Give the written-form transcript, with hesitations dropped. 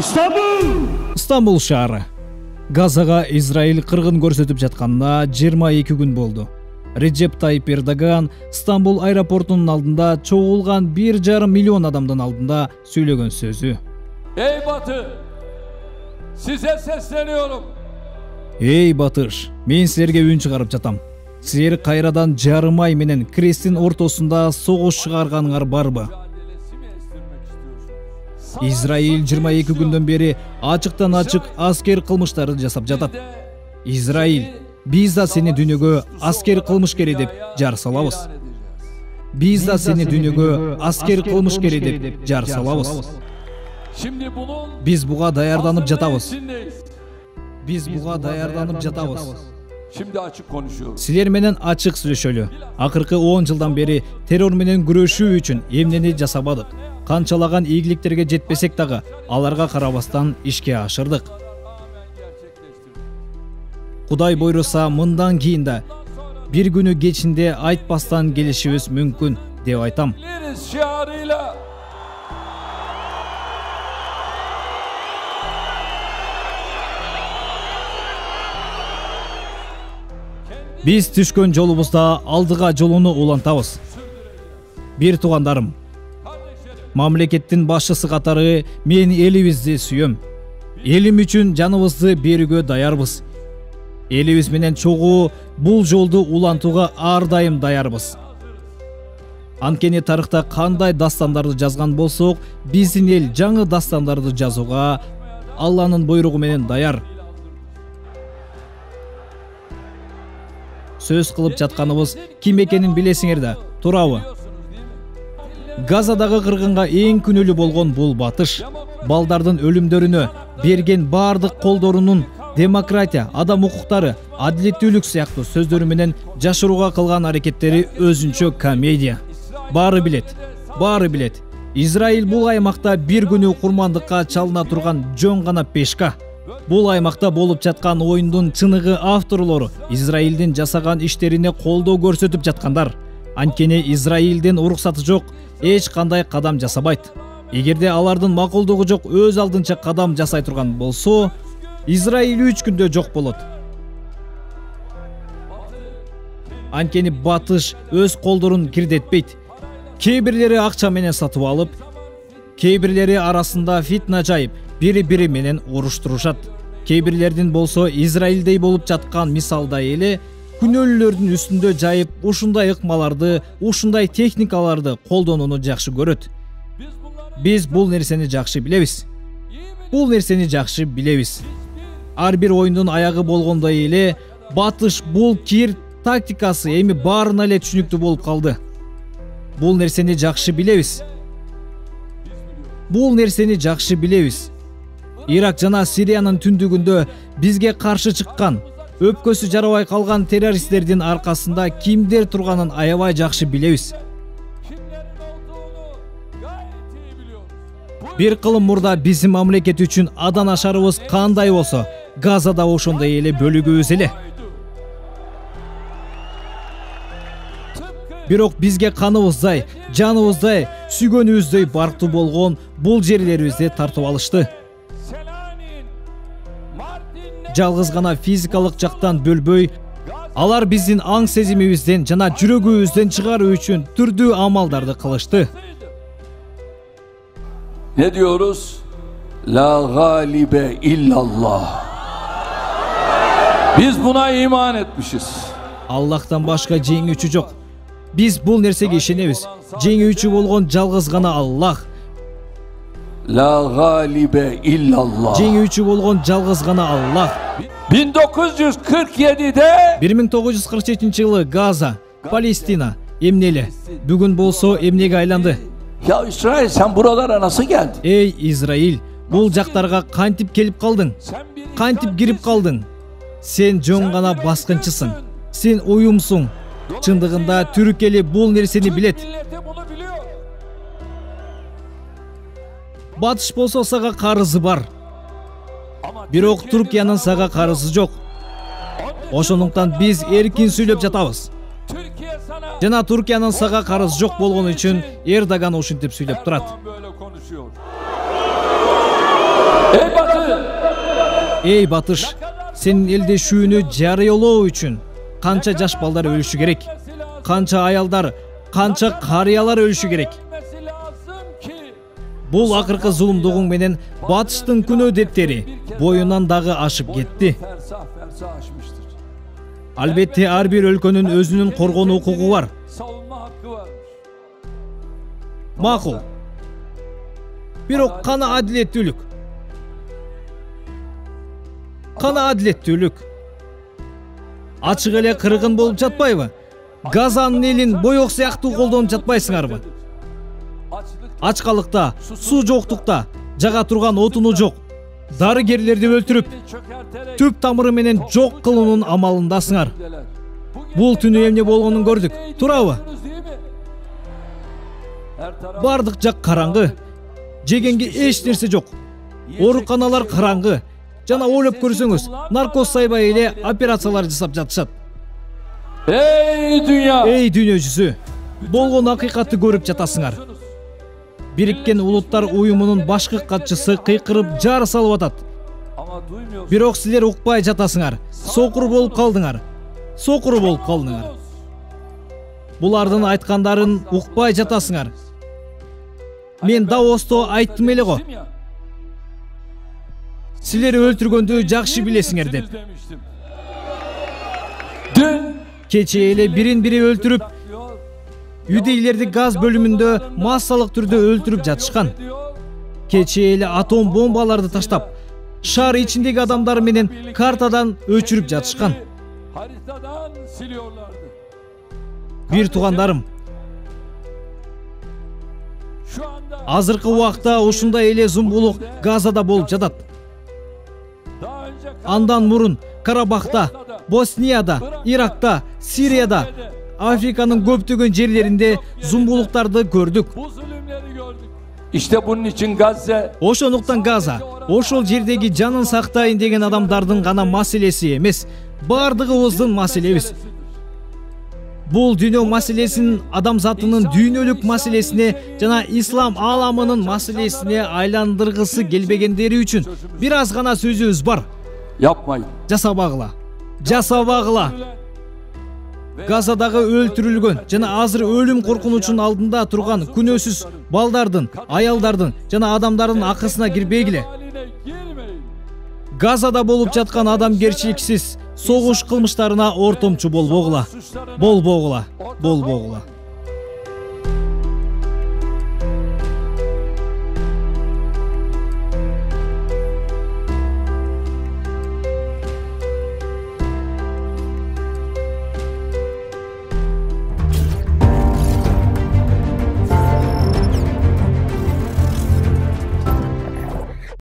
Стамбул шаары. Газага Израиль кыргын көрсөтүп жатканына 22 күн болду. Реджеп Тайип Эрдоган Стамбул аэропортунун алдында чогулган 1,5 миллион адамдын алдында сүйлөгөн сөзү. Ey Batı, size sesleniyorum. Ey Батыш, мен силерге үн чыгарып жатам. Силер кайрадан жарым ай менен кресттин ортосунда согуш чыгарганыңар барбы? Израиль 22 күндөн бери ачыктан ачык аскер кылмыштарды жасап жатат. Израиль, биз да сени дүйнөгө аскер кылмышкери деп жар салабыз. Биз да сени дүйнөгө аскер кылмышкери деп жар салабыз. Биз буга даярданып жатабыз. Биз буга даярданып жатабыз. Şimdi açık konuşuyoruz. Силер менен ачык сүйлөшөлү. Акыркы 10 жылдан бери террор менен күрөшүү үчүн эмнени жасабадык? Канчалаган ийгиликтерге жетпесек дагы, аларга карабастан ишке ашырдык. Кудай буйруса, мындан кийин да бир күнү кечинде айтпастан келишибиз мүмкүн деп айтам. Биз түшкөн жолубузда алдыга жолуну улантабыз. Бир туугандарым, мамлекеттин башчысы катары мен элибизди сүйөм. Элим үчүн жаныбызды берүүгө даярбыз. Элибиз менен чогуу бул жолду улантууга ар дайым даярбыз. Анткени тарыхта кандай дастандарды жазган болсок, биздин эл жаңы дастандарды жазууга Алланын буйругу менен даяр. Сөз кылып жатканыбыз ким экенин билесиңер да, туурабы? Газадагы кыргынга эң күнөөлүү болгон бул Батыш балдардын өлүмдөрүнө берген бардык колдорунун демократия, адам укуктары, адилеттүүлүк сыяктуу сөздөрү менен жашырууга кылган аракеттери өзүнчө комедия. Баары билет. Израиль бул аймакта бир күнү курмандыкка чалына турган жөн гана пешка. Бул аймакта болуп жаткан оюндун чыныгы авторлору Израилдин жасаган иштерине колдоо көрсөтүп жаткандар. Анткени Израилдин уруксаты жок, эч кандай кадам жасабайт. Эгерде алардын макулдугу жок өз алдынча кадам жасай турган болсо, Израиль 3 күндө жок болот. Анткени Батыш өз колдорун кирдетпейт. Кээ бирлери акча менен сатып алып, кээ бирлери арасында фитна жайып, бири-бири менен уруштурушат. Кээ бирлердин болсо Израилдей болуп жаткан мисалдай эле күнөөлүүлөрдүн үстүндө жайып, ушундай ыкмаларды, ушундай техникаларды колдонууну жакшы көрөт. Биз бул нерсени жакшы билебиз. Ар бир оюндун аягы болгондой эле Батыш бул кир тактикасы эми баарына эле түшүнүктүү болуп калды. Бул нерсени жакшы билебиз. Ирак жана Сириянын түндүгүндө бизге каршы чыккан, өпкөсү жарабай калган террористтердин аркасында кимдер турганын аябай жакшы билебиз. Бир кылым мурда биздин мамлекет үчүн адан ашарыбыз кандай болсо, Газада ошондой эле бөлүгүбүз эле. Бирок бизге каныбыздай, жаныбыздай, сүйгөнүбүздөй барктуу болгон бул жерлерибизди тартып алышты. Жалгыз гана физикалык жактан бөлбөй, алар биздин аң сезимибизден жана жүрөгүбүздөн чыгаруу үчүн түрдүү амалдарды кылышты. Ne diyoruz? La galibe illallah. Biz buna iman etmişiz. Аллахтан башка жеңүүчү жок. Биз бул нерсеге ишенебиз. Жеңүүчү болгон жалгыз гана Аллах. La galibe illallah. Жеңүүчү болгон жалгыз гана Аллах. 1947'de 1947-жылы Газа, Палестина эмнеле? Бүгүн болсо эмнеге айланды? Ya İsrail, sen buralara nasıl geldin? Ey Израиль, бул жактарга кантип келип калдың? Кантип кирип калдың? Сен жөн гана баскынчысың. Сен уюмсуң. Чындыгында түрк эли бул нерсени билет. Батыш болсо сага карызы бар. Бирок Түркиянын сага карызы жок. Ошондуктан биз эркин сүйлөп жатабыз. Жана Түркиянын сага карызы жок болгон үчүн Эрдоган ушинтип сүйлөп турат. Ey Batı! Ey Батыш, сенин элдешүүнү жарыялоо үчүн канча жаш балдар өлүшү керек? Канча аялдар, канча карыялар өлүшү керек? Бул акыркы зулумдугуң менен Батыштын күнөө дептери боюнан дагы ашып кетти. Албетте ар бир өлкөнүн өзүнүн коргонуу укугу бар. Макул. Бирок кана адилеттүүлүк? Кана адилеттүүлүк? Ачык эле кыргын болуп жатпайбы? Газанын элин боек сыяктуу колдонуп жатпайсыңарбы? Ачкалыкта, суу жоктукта, жага турган отуну жок. Дарыгерлерди өлтүрүп, түп тамыры менен жок кылуунун амалындасыңар. Бул түнү эмне болгонун көрдүк, туурабы? Бардык жак караңгы. Жегенге эч нерсе жок. Ооруканалар караңгы. Жана ойлоп көрсөңүз, наркоз сайбай эле операциялар жасап жатышат. Ey dünya! Эй дүйнө жүзү, болгон акыйкатты көрүп жатасыңар. Бириккен Улуттар уюмунун башкы катчысы кыйкырып жар салып атат. Бирок силер укпай жатасыңар. Сокур болуп калдыңар. Сокур болуп калдыңар. Булардын айткандарын укпай жатасыңар. Мен Давосто айттым эле го. Силер өлтүргөндү жакшы билесиңер деп. Кече эле бирин-бири өлтүрүп, юдейлерди газ бөлүмүндө массалык түрдө өлтүрүп жатышкан. Кече эле атом бомбаларды таштап, шаар ичиндеги адамдар менен картадан өчүрүп жатышкан. Бир туугандарым, азыркы убакта ушундай эле зумбулук Газада болуп жатат. Андан мурун Карабахта, Боснияда, Иракта, Сирияда, Африканын көптөгөн жерлеринде зумбулуктарды көрдүк. İşte bunun için Gazze Ошондуктан Газа, ошол жердеги жанын сактайын деген адамдардын гана маселеси эмес, бардыгыбыздын маселебиз. Бул дүйнө маселесин адамзатынын дүйнөлүк маселесине жана ислам ааламынын маселесине айландыргысы келбегендери үчүн бир аз гана сөзүбүз бар. yapmayın. Жасабагыла. Жасабагыла. Газадагы өлтүрүлгөн жана азыр өлүм коркунучунун алдында турган күнөөсүз балдардын, аялдардын жана адамдардын акысына кирбегиле. Газада болуп жаткан адамгерчиликсиз согуш кылмыштарына ортомчу болбогула. Болбогула. Болбогула.